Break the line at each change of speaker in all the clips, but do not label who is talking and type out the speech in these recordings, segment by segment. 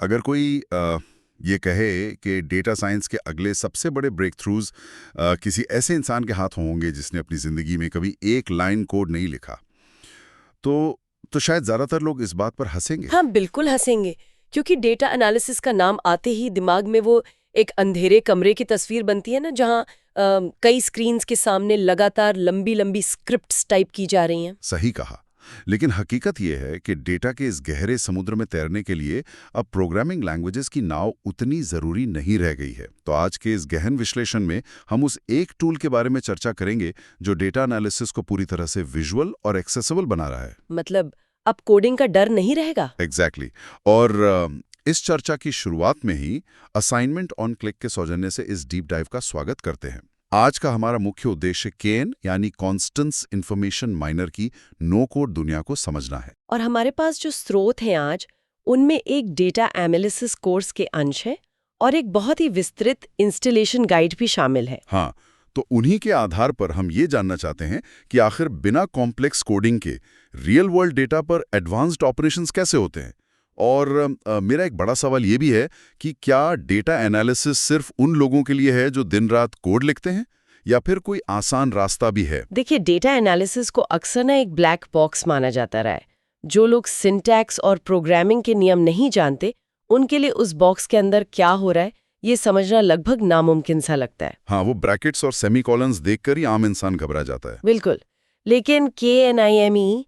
अगर कोई ये कहे कि डेटा साइंस के अगले सबसे बड़े ब्रेक थ्रूज किसी ऐसे इंसान के हाथ होंगे जिसने अपनी ज़िंदगी में कभी एक लाइन कोड नहीं लिखा, तो तो शायद ज़्यादातर लोग इस बात पर हंसेंगे।
हाँ, बिल्कुल हंसेंगे। क्योंकि डेटा एनालिसिस का नाम आते ही दिमाग में वो एक अंधेरे कमरे की तस्वीर बनती है ना, जहाँ कई स्क्रीन्स के सामने लगातार लंबी लंबी स्क्रिप्ट्स टाइप की जा रही हैं।
सही कहा। लेकिन हकीकत यह है कि डेटा के इस गहरे समुद्र में तैरने के लिए अब प्रोग्रामिंग लैंग्वेजेस की नाव उतनी ज़रूरी नहीं रह गई है। तो आज के इस गहन विश्लेषण में हम उस एक टूल के बारे में चर्चा करेंगे जो डेटा एनालिसिस को पूरी तरह से विजुअल और एक्सेसिबल बना रहा है।
मतलब अब कोडिंग का डर नहीं रहेगा।
एग्जैक्टली और इस चर्चा की शुरुआत में ही असाइनमेंट ऑन क्लिक के सौजन्य से इस डीप डाइव का स्वागत करते हैं। आज का हमारा मुख्य उद्देश्य केन यानी कॉन्स्टेंस इंफॉर्मेशन माइनर की नो कोड दुनिया को समझना है।
और हमारे पास जो स्रोत हैं आज, उनमें एक डेटा एनालिसिस कोर्स के अंश है और एक बहुत ही विस्तृत इंस्टॉलेशन गाइड भी शामिल है।
हाँ, तो उन्हीं के आधार पर हम ये जानना चाहते हैं कि आखिर बिना कॉम्प्लेक्स कोडिंग के रियल वर्ल्ड डेटा पर एडवांस्ड ऑपरेशंस कैसे होते हैं। और मेरा एक बड़ा सवाल ये भी है कि क्या डेटा एनालिसिस सिर्फ उन लोगों के लिए है जो दिन रात कोड लिखते हैं, या फिर कोई आसान रास्ता भी है।
देखिए, डेटा एनालिसिस को अक्सर ना एक ब्लैक बॉक्स माना जाता रहा है। जो लोग सिंटैक्स और प्रोग्रामिंग के नियम नहीं जानते, उनके लिए उस बॉक्स के अंदर क्या हो रहा है ये समझना लगभग नामुमकिन सा लगता है।
हाँ, वो ब्रैकेट्स और सेमीकोलन्स देखकर ही आम इंसान घबरा जाता है।
बिल्कुल। लेकिन KNIME,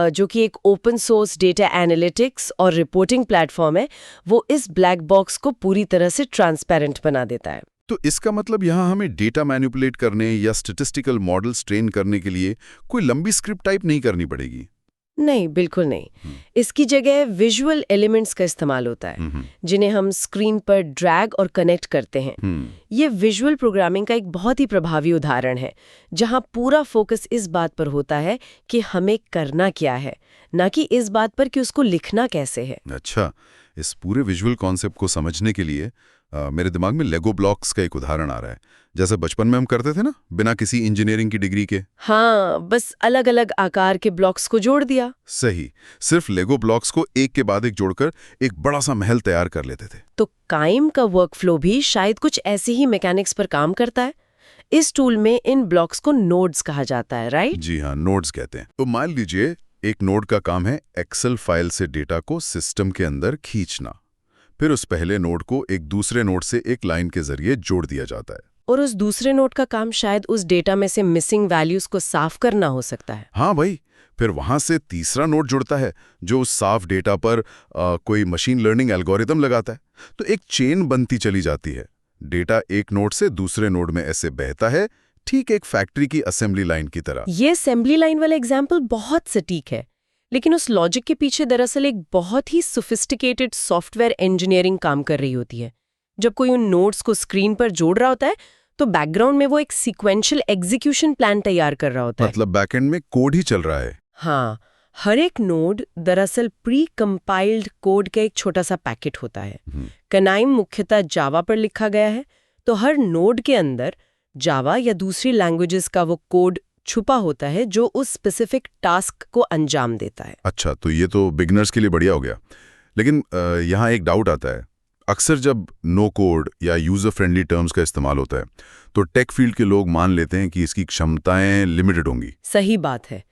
जो कि एक ओपन सोर्स डेटा एनालिटिक्स और रिपोर्टिंग प्लेटफॉर्म है, वो इस ब्लैक बॉक्स को पूरी तरह से ट्रांसपेरेंट बना देता है।
तो इसका मतलब यहाँ हमें डेटा मैनिपुलेट करने या स्टैटिस्टिकल मॉडल्स ट्रेन करने के लिए कोई लंबी स्क्रिप्ट टाइप नहीं करनी पड़ेगी।
नहीं, बिल्कुल नहीं। इसकी जगह विजुअल एलिमेंट्स का इस्तेमाल होता है, जिन्हें हम स्क्रीन पर ड्रैग और कनेक्ट करते हैं। ये विजुअल प्रोग्रामिंग का एक बहुत ही प्रभावी उदाहरण है, जहां पूरा फोकस इस बात पर होता है कि हमें करना क्या है, ना कि इस बात पर कि उसको लिखना कैसे है।
अच्छा, इस पूरे विजुअल कॉन्सेप्ट को समझने के लिए मेरे दिमाग में लेगो ब्लॉक्स का एक उदाहरण आ रहा है। जैसे बचपन में हम करते थे ना, बिना किसी इंजीनियरिंग की डिग्री के।
हाँ, बस अलग अलग आकार के ब्लॉक्स को जोड़ दिया।
सही, सिर्फ लेगो ब्लॉक्स को एक के बाद एक जोड़कर एक बड़ा सा महल तैयार कर लेते थे।
तो काइम का वर्कफ्लो भी शायद कुछ ऐसे ही मैकेनिक्स पर काम करता है। इस टूल में इन ब्लॉक्स को नोड्स कहा जाता है, राइट?
जी हाँ, नोड्स कहते हैं। तो मान लीजिए एक नोड का काम है एक्सेल फाइल से डेटा को सिस्टम के अंदर खींचना। फिर उस पहले नोड को एक दूसरे नोड से एक लाइन के जरिए जोड़ दिया जाता है।
और उस दूसरे नोड का काम शायद उस डेटा में से मिसिंग वैल्यूज को साफ करना हो सकता है।
हाँ भाई, फिर वहां से तीसरा नोड जुड़ता है जो उस साफ डेटा पर कोई मशीन लर्निंग एल्गोरिदम लगाता है। तो एक चेन बनती चली जाती है। डेटा एक नोड से दूसरे नोड में ऐसे बहता है, ठीक एक फैक्ट्री की असेंबली लाइन की तरह।
ये असेंबली लाइन वाला एग्जाम्पल बहुत सटीक है, लेकिन उस लॉजिक के पीछे दरअसल एक बहुत ही सोफिस्टिकेटेड सॉफ्टवेयर इंजीनियरिंग काम कर रही होती है। जब कोई उन नोड्स को स्क्रीन पर जोड़ रहा होता है, तो बैकग्राउंड में वो एक सीक्वेंशियल एग्जीक्यूशन प्लान तैयार कर रहा होता है।
मतलब बैकएंड में कोड ही चल रहा है।
हाँ, हर एक नोड दरअसल प्री कंपाइल्ड कोड का एक छोटा सा पैकेट होता है। कनाइम मुख्यतः जावा पर लिखा गया है, तो हर नोड के अंदर जावा या दूसरी लैंग्वेजेस का वो कोड छुपा होता है जो उस स्पेसिफिक टास्क को अंजाम देता है।
अच्छा, तो ये तो बिगनर्स के लिए बढ़िया हो गया। लेकिन यहाँ एक डाउट आता है। अक्सर जब नो कोड या यूजर फ्रेंडली टर्म्स का इस्तेमाल होता है, तो टेक फील्ड के लोग मान लेते हैं कि इसकी क्षमताएं लिमिटेड होंगी।
सही बात है।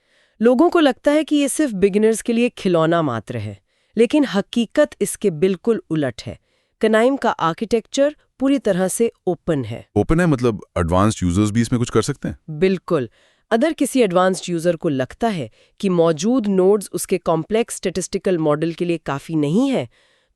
लोगों को लगता है कि ये सिर्फ बिगिनर्स के लिए खिलौना मात्र है, लेकिन हकीकत इसके बिल्कुल उलट है। कनाइम का आर्किटेक्चर पूरी तरह से ओपन है।
ओपन है मतलब एडवांस्ड यूजर्स भी इसमें कुछ कर सकते हैं?
बिल्कुल। अगर किसी एडवांस्ड यूजर को लगता है कि मौजूद नोड्स उसके कॉम्प्लेक्स स्टैटिस्टिकल मॉडल के लिए काफी नहीं है,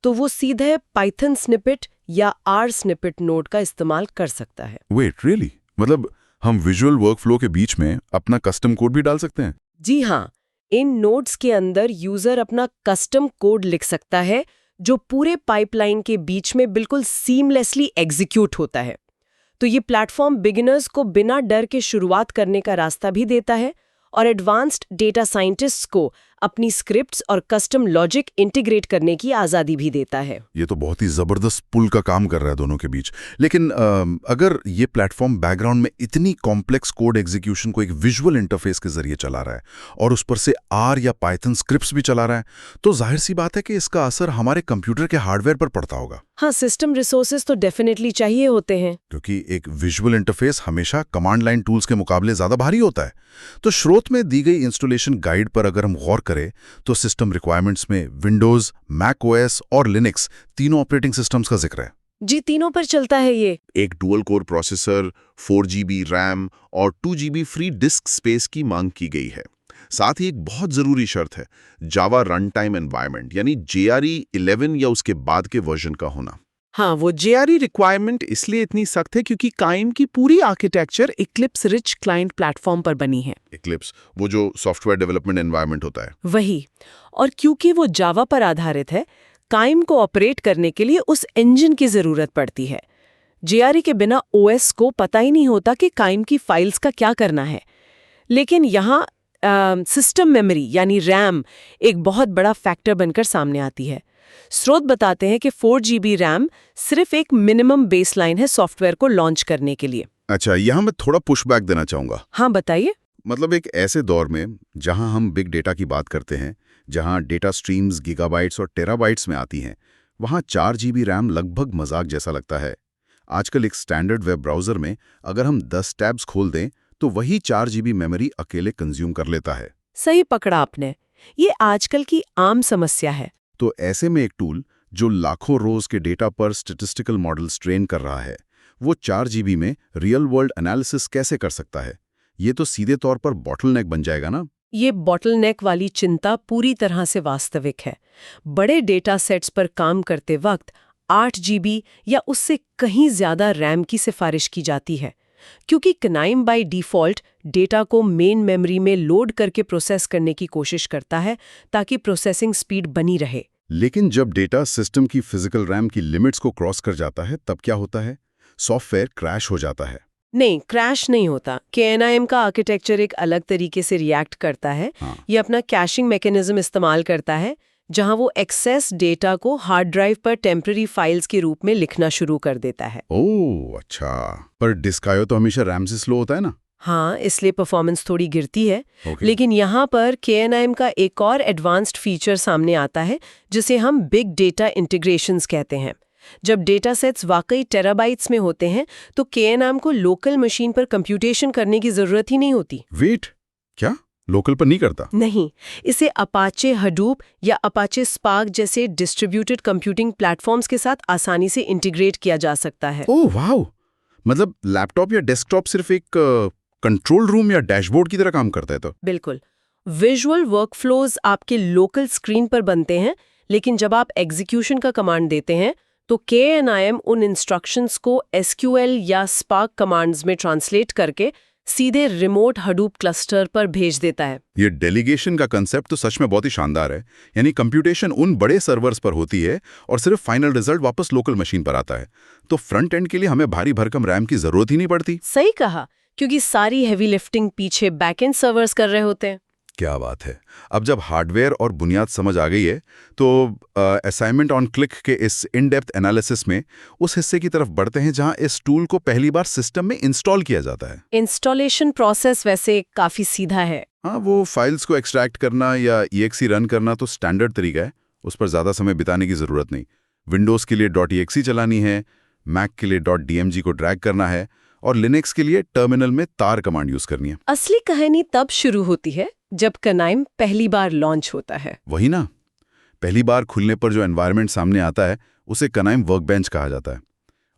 तो वो सीधे पाइथन स्निपेट या आर स्निपेट नोड का इस्तेमाल कर सकता है।
Wait, really? मतलब हम विजुअल वर्कफ्लो के बीच में अपना कस्टम कोड भी डाल सकते हैं?
जी हाँ, इन नोड्स के अंदर यूजर अपना कस्टम कोड लिख सकता है जो पूरे पाइपलाइन के बीच में बिल्कुल सीमलेसली एग्जीक्यूट होता है। तो ये प्लेटफॉर्म बिगिनर्स को बिना डर के शुरुआत करने का रास्ता भी देता है और एडवांस्ड डेटा साइंटिस्ट्स को अपनी स्क्रिप्ट्स और कस्टम लॉजिक इंटीग्रेट करने की आज़ादी भी देता है।
ये तो बहुत ही जबरदस्त पुल का काम कर रहा है दोनों के बीच। लेकिन अगर ये प्लेटफॉर्म बैकग्राउंड में इतनी कॉम्प्लेक्स कोड एग्जीक्यूशन को एक विजुअल इंटरफेस के जरिए चला रहा है और उस पर से आर या पाइथन स्क्रिप्ट्स भी चला रहा है, तो जाहिर सी बात है कि इसका असर हमारे कंप्यूटर के हार्डवेयर पर पड़ता होगा।
हाँ, सिस्टम रिसोर्सेज तो डेफिनेटली चाहिए होते हैं,
क्योंकि एक विजुअल इंटरफेस हमेशा कमांड लाइन टूल्स के मुकाबले ज्यादा भारी होता है। तो स्रोत में दी गई इंस्टॉलेशन गाइड पर अगर हम गौर करें तो सिस्टम रिक्वायरमेंट्स में विंडोज, मैक ओएस और लिनक्स तीनों ऑपरेटिंग सिस्टम्स का जिक्र है।
जी, तीनों पर चलता है ये।
एक dual core processor, 4 GB RAM और 2 GB फ्री डिस्क स्पेस की मांग की गई है। साथ ही एक बहुत जरूरी शर्त है, जावा रन टाइम एनवायरनमेंट यानी JRE 11 या उसके बाद के वर्जन का होना।
हाँ, वो
JRE रिक्वायरमेंट इसलिए इतनी सख्त है क्योंकि काइम की पूरी architecture Eclipse rich client platform पर बनी है।
इक्लिप्स, वो जो सॉफ्टवेयर डेवलपमेंट एनवायरनमेंट होता है।
वही, और क्योंकि वो जावा पर आधारित है, काइम को ऑपरेट करने के लिए उस इंजन की जरूरत पड़ती है। JRE के बिना OS को पता ही नहीं होता कि काइम की फाइल्स का क्या करना है। लेकिन यहाँ सिस्टम मेमोरी यानी रैम एक बहुत बड़ा फैक्टर बनकर सामने आती है। स्रोत बताते हैं कि 4 GB रैम सिर्फ एक मिनिमम बेसलाइन है सॉफ्टवेयर को लॉन्च करने के लिए।
अच्छा, यहाँ मैं थोड़ा पुशबैक देना चाहूंगा।
हाँ, बताइए।
मतलब एक ऐसे दौर में जहां हम बिग डेटा की बात करते हैं, जहां डेटा स्ट्रीम्स गीगाबाइट्स और टेराबाइट्स में आती हैं, वहां 4 GB रैम लगभग मजाक जैसा लगता है। आजकल एक स्टैंडर्ड वेब ब्राउजर में अगर हम 10 टैब्स खोल दें तो वही 4 GB मेमोरी अकेले कंज्यूम कर लेता है।
सही पकड़ा आपने, ये आजकल की आम समस्या है।
तो ऐसे में एक टूल जो लाखों रोज के डेटा पर स्टैटिस्टिकल मॉडल्स ट्रेन कर रहा है, वो 4 GB में रियल वर्ल्ड एनालिसिस कैसे कर सकता है? ये तो सीधे तौर पर बॉटलनेक बन जाएगा ना।
ये बॉटलनेक वाली चिंता पूरी तरह से वास्तविक है। बड़े डेटा सेट्स पर काम करते वक्त 8 GB या उससे कहीं ज्यादा रैम की सिफारिश की जाती है, क्योंकि कनाइम बाय डिफ़ॉल्ट डेटा को मेन मेमोरी में लोड करके प्रोसेस करने की कोशिश करता है ताकि प्रोसेसिंग स्पीड बनी रहे।
लेकिन जब डेटा सिस्टम की फिजिकल रैम की लिमिट्स को क्रॉस कर जाता है, तब क्या होता है? सॉफ्टवेयर क्रैश हो जाता है।
नहीं, क्रैश नहीं होता। KNIM का आर्किटेक्चर एक अलग तरीके से रिएक्ट करता है। ये अपना कैशिंग मैकेनिज्म इस्तेमाल करता है, जहां वो एक्सेस डेटा को हार्ड ड्राइव पर टेम्पररी फाइल्स के रूप में लिखना शुरू कर देता है।
ओह अच्छा, पर डिस्क IO तो हमेशा रैम से स्लो होता है ना।
हाँ, इसलिए परफॉर्मेंस थोड़ी गिरती है।
Okay.
लेकिन यहाँ पर KNIM का एक और एडवांस्ड फीचर सामने आता है, जिसे हम बिग डेटा इंटीग्रेशंस कहते हैं। जब डेटा सेट्स वाकई टेराबाइट्स में होते हैं तो KNIM को लोकल मशीन पर कंप्यूटेशन करने की जरूरत ही नहीं होती।
वेट, क्या लोकल पर नहीं करता?
नहीं, इसे अपाचे हडूप या अपाचे स्पार्क जैसे डिस्ट्रीब्यूटेड कंप्यूटिंग प्लेटफॉर्म्स के साथ आसानी से इंटीग्रेट किया जा सकता है।
ओह वाह, मतलब लैपटॉप या डेस्कटॉप सिर्फ एक कंट्रोल रूम या डैशबोर्ड की तरह काम करता है। तो
बिल्कुल, विजुअल वर्कफ्लोज आपके लोकल स्क्रीन पर बनते हैं, लेकिन जब आप एग्जीक्यूशन का कमांड देते हैं तो KNIM उन इंस्ट्रक्शंस को SQL या स्पार्क कमांड्स में ट्रांसलेट करके सीधे रिमोट हडूप क्लस्टर पर भेज देता है।
ये डेलीगेशन का कंसेप्ट तो सच में बहुत ही शानदार है। यानी कंप्यूटेशन उन बड़े सर्वर्स पर होती है और सिर्फ फाइनल रिजल्ट वापस लोकल मशीन पर आता है। तो फ्रंट एंड के लिए हमें भारी भरकम रैम की जरूरत ही नहीं पड़ती।
सही कहा, क्योंकि सारी हेवी लिफ्टिंग पीछे बैकएंड सर्वर्स कर रहे होते हैं।
क्या बात है। अब जब हार्डवेयर और बुनियाद समझ आ गई है तो असाइनमेंट ऑन क्लिक के इस इन डेप्थ एनालिसिस में उस हिस्से की तरफ बढ़ते हैं जहां इस टूल को पहली बार सिस्टम में इंस्टॉल किया जाता है।
इंस्टॉलेशन प्रोसेस वैसे काफी सीधा है।
हाँ, वो फाइल्स को एक्सट्रैक्ट करना या EXE रन करना तो स्टैंडर्ड तरीका है, उस पर ज़्यादा समय बिताने की ज़रूरत नहीं। विंडोज़ के लिए .exe चलानी है, मैक के लिए .dmg को ड्रैग करना है और लिनक्स के लिए टर्मिनल में तार कमांड यूज़ करनी है।
असली कहानी तब शुरू होती है जब KNIM पहली बार लॉन्च होता है।
वही ना, पहली बार खुलने पर जो एनवायरनमेंट सामने आता है उसे KNIM वर्कबेंच कहा जाता है।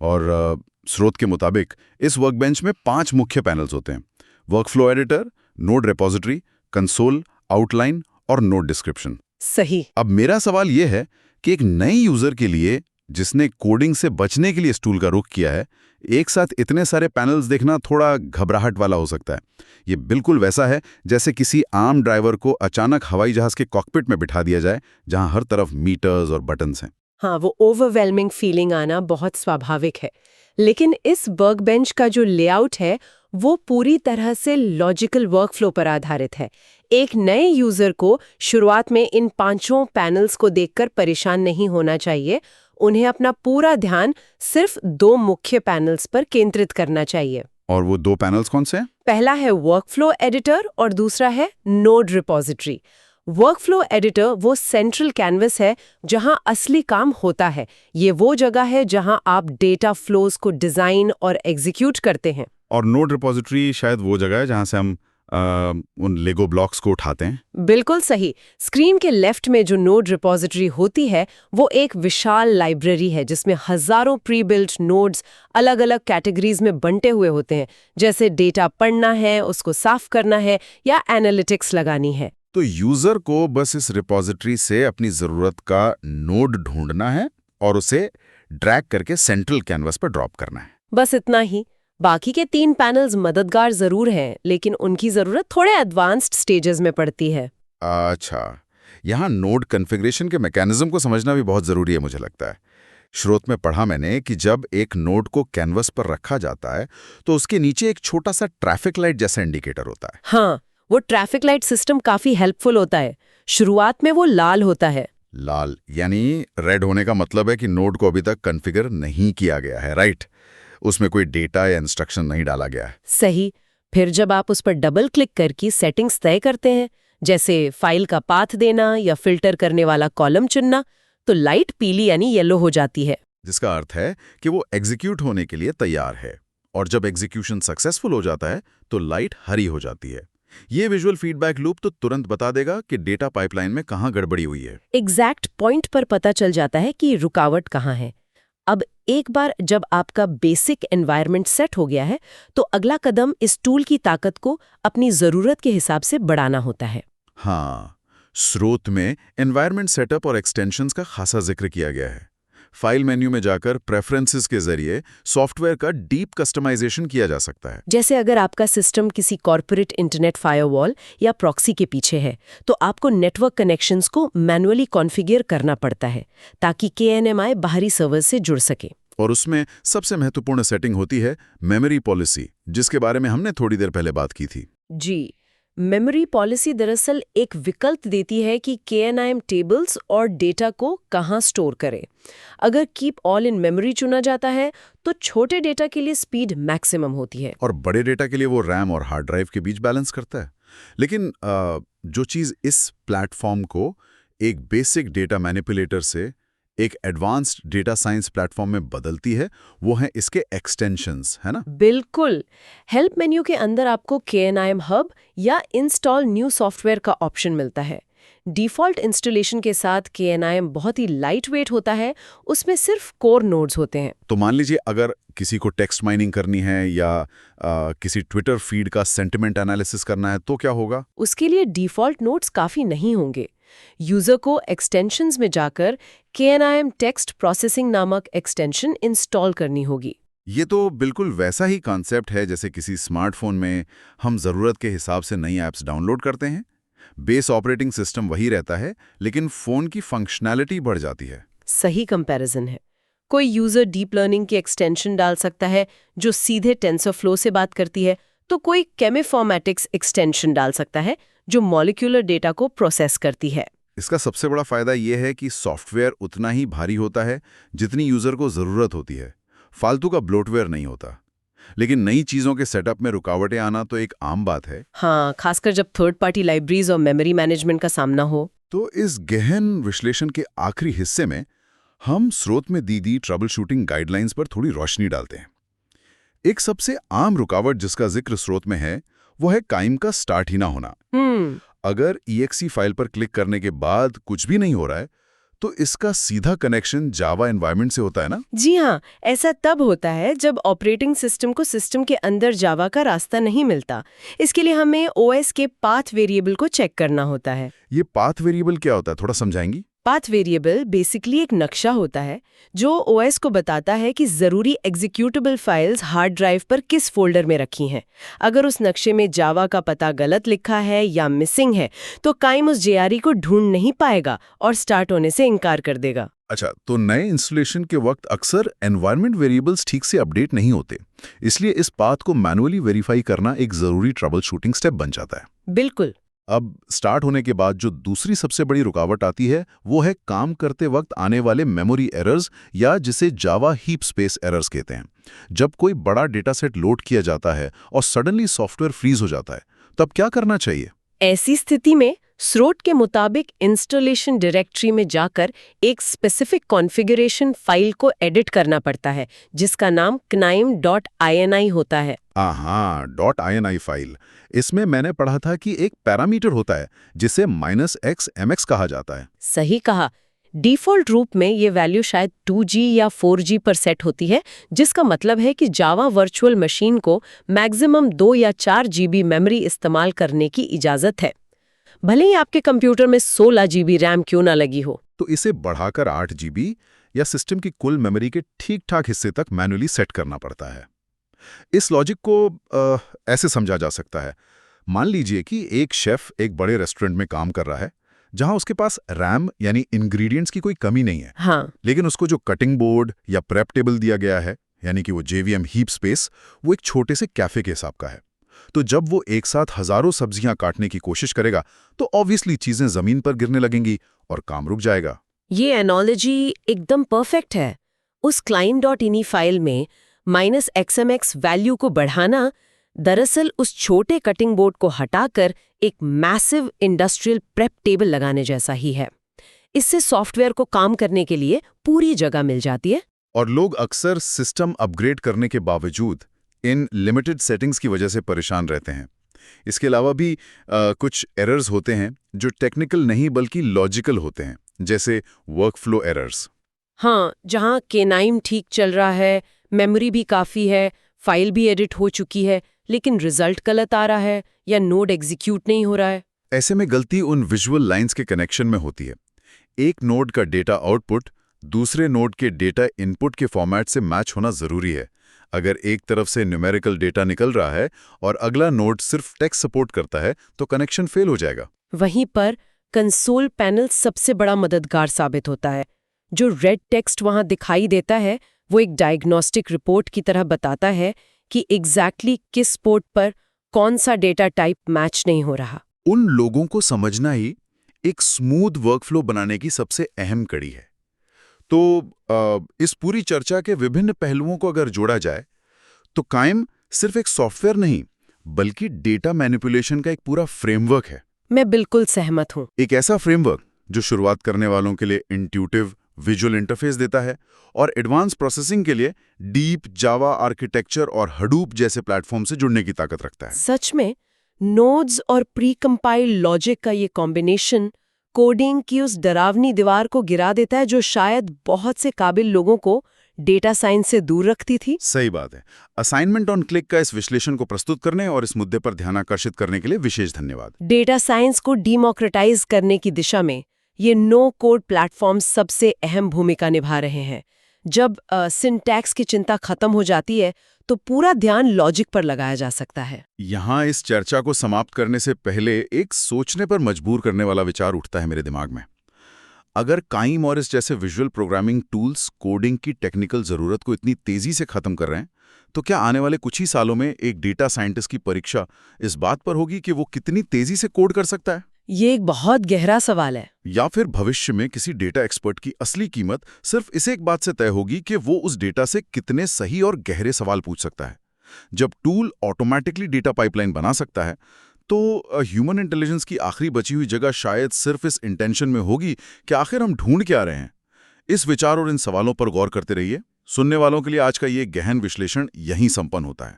और स्रोत के मुताबिक इस वर्कबेंच में 5 मुख्य पैनल्स होते हैं: workflow editor, node repository, console, outline और नोड डिस्क्रिप्शन।
सही।
अब मेरा सवाल यह है कि एक नए यूजर के लिए जिसने कोडिंग से बचने के लिए इस टूल का रुख किया है, एक साथ इतने सारे पैनल्स देखना थोड़ा घबराहट वाला हो सकता है। ये बिल्कुल वैसा है जैसे किसी आम ड्राइवर को अचानक हवाई जहाज के कॉकपिट में बिठा दिया जाए जहां हर तरफ मीटर्स और बटन्स हैं।
हाँ, वो ओवरवेलमिंग फीलिंग आना बहुत स्वाभाविक है। लेकिन इस वर्कबेंच का जो लेआउट है वो पूरी तरह से लॉजिकल वर्कफ्लो पर आधारित है। एक नए यूजर को शुरुआत में इन 5 पैनल्स को देखकर परेशान नहीं होना चाहिए। उन्हें अपना पूरा ध्यान सिर्फ 2 मुख्य पैनल्स पर केंद्रित करना चाहिए।
और वो 2 पैनल्स कौन से हैं?
पहला है वर्कफ्लो एडिटर और दूसरा है नोड रिपोजिटरी। वर्कफ्लो एडिटर वो सेंट्रल कैनवस है जहां असली काम होता है। ये वो जगह है जहां आप डेटा फ्लोज को डिजाइन और एग्जीक्यूट करते हैं।
और नोड रिपोजिटरी शायद वो जगह है जहां से हम उन लेगो ब्लॉक्स को उठाते हैं।
बिल्कुल सही। स्क्रीन के लेफ्ट में जो नोड रिपोजिटरी होती है वो एक विशाल लाइब्रेरी है जिसमें हजारों प्री बिल्ट नोड्स अलग अलग कैटेगरीज में बंटे हुए होते हैं, जैसे डेटा पढ़ना है, उसको साफ करना है या एनालिटिक्स लगानी है।
तो यूजर को बस इस रिपोजिटरी से अपनी जरूरत का नोड ढूंढना है और उसे ड्रैग करके सेंट्रल कैनवस पर ड्रॉप करना है।
बस इतना ही। बाकी के 3 पैनल्स मददगार जरूर हैं, लेकिन उनकी जरूरत थोड़े एडवांस्ड स्टेजेस में पड़ती है।
अच्छा, यहाँ नोड कॉन्फ़िगरेशन के मैकेनिज्म को समझना भी बहुत जरूरी है मुझे लगता है। स्रोत में पढ़ा मैंने कि जब एक नोड को कैनवस पर रखा जाता है तो उसके नीचे एक छोटा सा ट्रैफिक लाइट जैसा इंडिकेटर होता है।
हाँ, वो ट्रैफिक लाइट सिस्टम काफी हेल्पफुल होता है। शुरुआत में वो लाल होता है।
लाल यानी रेड होने का मतलब है कि नोड को अभी तक कॉन्फ़िगर नहीं किया गया है, राइट? उसमें कोई डेटा या इंस्ट्रक्शन नहीं डाला गया है।
सही। फिर जब आप उस पर डबल क्लिक करके सेटिंग्स तय करते हैं, जैसे फाइल का पाथ देना या फिल्टर करने वाला कॉलम चुनना, तो लाइट पीली यानी येलो हो जाती है,
जिसका अर्थ है कि वो एग्जीक्यूट होने के लिए तैयार है। और जब एग्जीक्यूशन सक्सेसफुल हो जाता है तो लाइट हरी हो जाती है। ये विजुअल फीडबैक लूप तो तुरंत बता देगा कि डेटा पाइपलाइन में कहाँ गड़बड़ी हुई है।
एग्जैक्ट पॉइंट पर पता चल जाता है कि रुकावट कहाँ है। अब एक बार जब आपका बेसिक एनवायरनमेंट सेट हो गया है तो अगला कदम इस टूल की ताकत को अपनी जरूरत के हिसाब से बढ़ाना होता है।
हाँ, स्रोत में एनवायरनमेंट सेटअप और एक्सटेंशंस का खासा जिक्र किया गया है। फाइल मेन्यू में जाकर प्रेफरेंसेस के जरिए सॉफ्टवेयर का डीप कस्टमाइजेशन किया जा सकता है।
जैसे अगर आपका सिस्टम किसी कॉर्पोरेट इंटरनेट फायरवॉल या प्रॉक्सी के पीछे है तो आपको नेटवर्क कनेक्शंस को मैनुअली कॉन्फ़िगर करना पड़ता है ताकि KNMI बाहरी सर्वर से जुड़ सके।
और उसमें सबसे महत्वपूर्ण सेटिंग होती है मेमोरी पॉलिसी, जिसके बारे में हमने थोड़ी देर पहले बात की थी।
जी, मेमोरी पॉलिसी दरअसल एक विकल्प देती है कि KNIM टेबल्स और डेटा को कहाँ स्टोर करे। अगर कीप ऑल इन मेमोरी चुना जाता है तो छोटे डेटा के लिए स्पीड मैक्सिमम होती है
और बड़े डेटा के लिए वो रैम और हार्ड ड्राइव के बीच बैलेंस करता है। लेकिन जो चीज़ इस प्लेटफॉर्म को एक बेसिक डेटा मैनिपुलेटर से एक एडवांस्ड डेटा साइंस प्लेटफॉर्म में बदलती है वो है इसके एक्सटेंशंस, है ना?
बिल्कुल। हेल्प मेन्यू के अंदर आपको KNIM हब या इंस्टॉल न्यू सॉफ्टवेयर का ऑप्शन मिलता है। डिफ़ॉल्ट इंस्टॉलेशन के साथ KNIM बहुत ही लाइट वेट होता है, उसमें सिर्फ कोर नोड्स होते हैं।
तो मान लीजिए अगर किसी को टेक्स्ट माइनिंग करनी है या किसी ट्विटर फीड का सेंटिमेंट एनालिसिस करना है तो क्या होगा?
उसके लिए डिफ़ॉल्ट नोड्स काफ़ी नहीं होंगे। यूजर को एक्सटेंशंस में जाकर KNIM टेक्स्ट प्रोसेसिंग नामक एक्सटेंशन इंस्टॉल करनी होगी।
ये तो बिल्कुल वैसा ही कॉन्सेप्ट है जैसे किसी स्मार्टफोन में हम ज़रूरत के हिसाब से नई ऐप्स डाउनलोड करते हैं। बेस ऑपरेटिंग सिस्टम वही रहता है लेकिन फ़ोन की फंक्शनैलिटी बढ़ जाती है।
सही कंपैरिजन है। कोई यूजर डीप लर्निंग की एक्सटेंशन डाल सकता है जो सीधे टेंसरफ्लो से बात करती है, तो कोई केमिफॉर्मेटिक्स एक्सटेंशन डाल सकता है जो मॉलिक्यूलर डेटा को प्रोसेस करती है।
इसका सबसे बड़ा फायदा यह है कि सॉफ्टवेयर उतना ही भारी होता है जितनी यूजर को जरूरत होती है। फालतू का ब्लोटवेयर नहीं होता। लेकिन नई चीजों के सेटअप में रुकावटें आना तो एक आम बात है।
हाँ, खासकर जब थर्ड पार्टी लाइब्रेरीज और मेमोरी मैनेजमेंट का सामना हो।
तो इस गहन विश्लेषण के आखिरी हिस्से में हम स्रोत में दी ट्रबल शूटिंग गाइडलाइंस पर थोड़ी रोशनी डालते हैं। एक सबसे आम रुकावट जिसका जिक्र स्रोत में है वो है काइम का स्टार्ट ही ना होना। अगर EXE फाइल पर क्लिक करने के बाद कुछ भी नहीं हो रहा है तो इसका सीधा कनेक्शन जावा एनवायरनमेंट से होता है ना?
जी हाँ, ऐसा तब होता है जब ऑपरेटिंग सिस्टम को सिस्टम के अंदर जावा का रास्ता नहीं मिलता। इसके लिए हमें OS के पाथ वेरिएबल को चेक करना होता है।
ये पाथ वेरिएबल क्या होता है, थोड़ा समझाएंगी?
पाथ वेरिएबल बेसिकली एक नक्शा होता है जो ओएस को बताता है कि जरूरी एग्जीक्यूटेबल फाइल्स हार्ड ड्राइव पर किस फोल्डर में रखी हैं। अगर उस नक्शे में जावा का पता गलत लिखा है या मिसिंग है तो काइम उस जेआरई को ढूंढ नहीं पाएगा और स्टार्ट होने से इनकार कर देगा।
अच्छा, तो नए इंस्टॉलेशन के वक्त अक्सर एनवायरनमेंट वेरिएबल्स ठीक से अपडेट नहीं होते, इसलिए इस पाथ को मैनुअली वेरीफाई करना एक जरूरी ट्रबल शूटिंग स्टेप बन जाता है।
बिल्कुल।
अब स्टार्ट होने के बाद जो दूसरी सबसे बड़ी रुकावट आती है वो है काम करते वक्त आने वाले मेमोरी एरर्स, या जिसे जावा हीप स्पेस एरर्स कहते हैं। जब कोई बड़ा डेटा सेट लोड किया जाता है और सडनली सॉफ्टवेयर फ्रीज हो जाता है, तब क्या करना चाहिए?
ऐसी स्थिति में स्रोत के मुताबिक इंस्टॉलेशन डायरेक्टरी में जाकर एक स्पेसिफिक कॉन्फ़िगरेशन फाइल को एडिट करना पड़ता है जिसका नाम knaim.ini होता है।
हाँ, .ini फाइल। इसमें मैंने पढ़ा था कि एक पैरामीटर होता है जिसे -xmx कहा जाता है।
सही कहा। डिफ़ॉल्ट रूप में ये वैल्यू शायद 2G या 4G पर सेट होती है, जिसका मतलब है कि जावा वर्चुअल मशीन को मैक्सिमम 2 या 4 GB मेमोरी इस्तेमाल करने की इजाज़त है, भले ही आपके कंप्यूटर में 16 GB रैम क्यों ना लगी हो।
तो इसे बढ़ाकर 8 GB या सिस्टम की कुल मेमोरी के ठीक-ठाक हिस्से तक मैनुअली सेट करना पड़ता है। इस लॉजिक को ऐसे समझा जा सकता है। मान लीजिए कि एक शेफ एक बड़े रेस्टोरेंट में काम कर रहा है जहां उसके पास रैम यानी इंग्रेडिएंट्स की कोई कमी नहीं है।
हाँ।
लेकिन उसको जो कटिंग बोर्ड या प्रेप टेबल दिया गया है, यानी कि वो JVM हीप स्पेस, वो एक छोटे से कैफे के हिसाब का है। तो जब वो एक साथ हजारों सब्जियां काटने की कोशिश करेगा तो ऑब्वियसली चीजें जमीन पर गिरने लगेंगी और काम रुक जाएगा।
ये एनोलॉजी एकदम परफेक्ट है। उस client.ini फाइल में -xmx वैल्यू को बढ़ाना दरअसल उस छोटे कटिंग बोर्ड को हटाकर एक मैसिव इंडस्ट्रियल प्रेप टेबल लगाने जैसा ही है। इससे सॉफ्टवेयर को काम करने के लिए पूरी जगह मिल जाती है।
और लोग अक्सर सिस्टम अपग्रेड करने के बावजूद इन लिमिटेड सेटिंग्स की वजह से परेशान रहते हैं। इसके अलावा भी कुछ एरर्स होते हैं जो टेक्निकल नहीं बल्कि लॉजिकल होते हैं, जैसे वर्कफ्लो एरर्स।
हाँ, जहाँ knaim ठीक चल रहा है, मेमोरी भी काफ़ी है, फाइल भी एडिट हो चुकी है, लेकिन रिजल्ट गलत आ रहा है या नोड एग्जीक्यूट नहीं हो रहा है।
ऐसे में गलती उन विजुअल लाइंस के कनेक्शन में होती है। एक नोड का डेटा आउटपुट दूसरे नोड के डेटा इनपुट के फॉर्मेट से मैच होना जरूरी है। अगर एक तरफ से न्यूमेरिकल डेटा निकल रहा है और अगला नोड सिर्फ टेक्स्ट सपोर्ट करता है तो कनेक्शन फेल हो जाएगा।
वहीं पर कंसोल पैनल सबसे बड़ा मददगार साबित होता है। जो रेड टेक्स्ट वहां दिखाई देता है वो एक डायग्नोस्टिक रिपोर्ट की तरह बताता है कि एग्जैक्टली किस पोर्ट पर कौन सा डेटा टाइप मैच नहीं हो रहा।
उन लोगों को समझना ही एक स्मूथ वर्कफ्लो बनाने की सबसे अहम कड़ी है। तो इस पूरी चर्चा के विभिन्न पहलुओं को अगर जोड़ा जाए तो काइम सिर्फ एक सॉफ्टवेयर नहीं बल्कि डेटा मैनिपुलेशन का एक पूरा फ्रेमवर्क है।
मैं बिल्कुल सहमत हूँ।
एक ऐसा फ्रेमवर्क जो शुरुआत करने वालों के लिए इंट्यूटिव विजुअल इंटरफेस देता है और एडवांस प्रोसेसिंग के लिए डीप जावा आर्किटेक्चर और हडूप जैसे प्लेटफॉर्म से जुड़ने की ताकत रखता है।
सच में नोड्स और प्री कंपाइल्ड लॉजिक का ये कॉम्बिनेशन कोडिंग की उस डरावनी दीवार को गिरा देता है जो शायद बहुत से काबिल लोगों को डेटा साइंस से दूर रखती थी।
सही बात है। असाइनमेंट ऑन क्लिक का इस विश्लेषण को प्रस्तुत करने और इस मुद्दे पर ध्यान आकर्षित करने के लिए विशेष धन्यवाद।
डेटा साइंस को डीमोक्रेटाइज करने की दिशा में ये नो कोड प्लेटफॉर्म सबसे अहम भूमिका निभा रहे हैं। जब सिंटैक्स की चिंता खत्म हो जाती है तो पूरा ध्यान लॉजिक पर लगाया जा सकता है।
यहाँ इस चर्चा को समाप्त करने से पहले एक सोचने पर मजबूर करने वाला विचार उठता है मेरे दिमाग में। अगर काइम और इस जैसे विजुअल प्रोग्रामिंग टूल्स कोडिंग की टेक्निकल जरूरत को इतनी तेजी से खत्म कर रहे हैं तो क्या आने वाले कुछ ही सालों में एक डेटा साइंटिस्ट की परीक्षा इस बात पर होगी कि वो कितनी तेजी से कोड कर सकता है?
ये एक बहुत गहरा सवाल है।
या फिर भविष्य में किसी डेटा एक्सपर्ट की असली कीमत सिर्फ इस एक बात से तय होगी कि वो उस डेटा से कितने सही और गहरे सवाल पूछ सकता है। जब टूल ऑटोमेटिकली डेटा पाइपलाइन बना सकता है तो ह्यूमन इंटेलिजेंस की आखिरी बची हुई जगह शायद सिर्फ इस इंटेंशन में होगी कि आखिर हम ढूंढ क्या रहे हैं। इस विचार और इन सवालों पर गौर करते रहिए। सुनने वालों के लिए आज का ये गहन विश्लेषण यहीं संपन्न होता है।